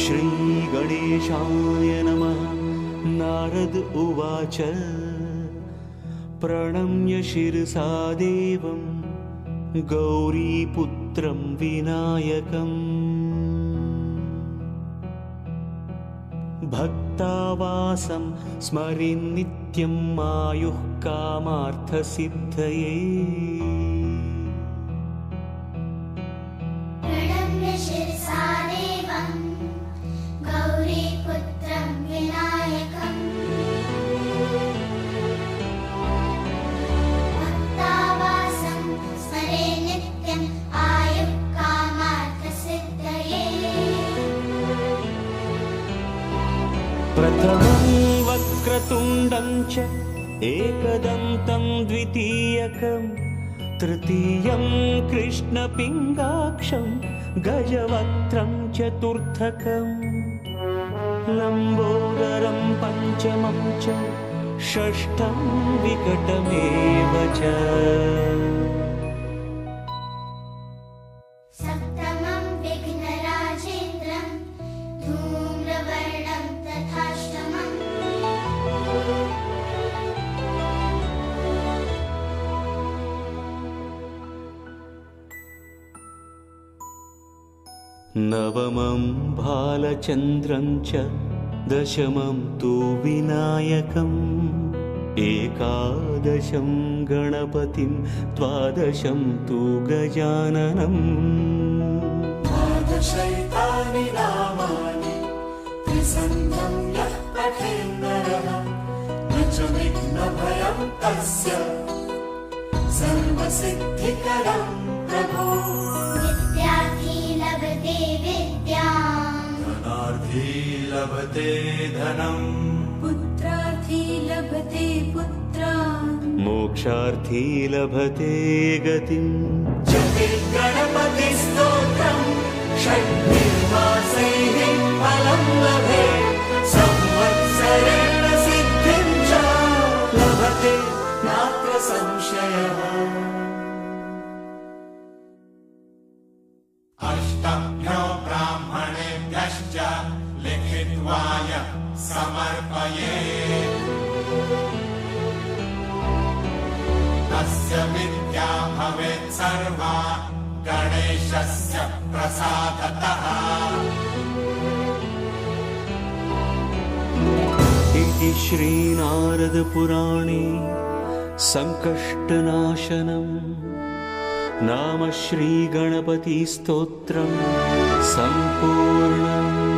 श्रीगणेशाय नमः। नारद उवाच प्रणम्य शिरसा देवं गौरीपुत्रं विनायकम्। भक्तावासं स्मरेन् नित्यं आयुः कामार्थसिद्धये। प्रणम्य शिरसा देवं गौरीपुत्रं विनायकम्। भक्तावासं स्मरेन् नित्यम् आयुः कामार्थसिद्धये। प्रथमं वक्रतुण्डं च एकदन्तं द्वितीयकं। तृतीयं कृष्णपिङ्गाक्षं गजवक्त्रं चतुर्थकं। लम्बोदरं पञ्चमं च षष्ठं विकटमेव च। सप्तमं विघ्नराजेन्द्रं धूम्रवर्णं तथाष्टमम्। नवमं भालचन्द्रं च दशमं तु विनायकम्। एकादशं गणपतिं द्वादशं तु गजाननम्। द्वादशैतानि नामानि त्रिसन्ध्यं यः पठेन्नरः न च विघ्नभयं तस्य सर्वसिद्धिकरं प्रभो। विद्यार्थी लभते विद्याम्, धनार्थी लभते धनम्, पुत्रार्थी लभते पुत्रान्, मोक्षार्थी लभते गतिम्। जपिर्गणपतिस्तोत्रं षड्भिर्मासैः फलं लभेत्। संवत्सरेण सिद्धिं च लभते नात्र संशयः। अष्टभ्यो ब्राह्मणेभ्यश्च लिखित्वा यः समर्पयेत् तस्य विद्या भवेत् सर्वा गणेशस्य प्रसादतः। इति श्रीनारदपुराणे संकष्टनाशनं नाम श्रीगणपतिस्तोत्रं सम्पूर्णम्।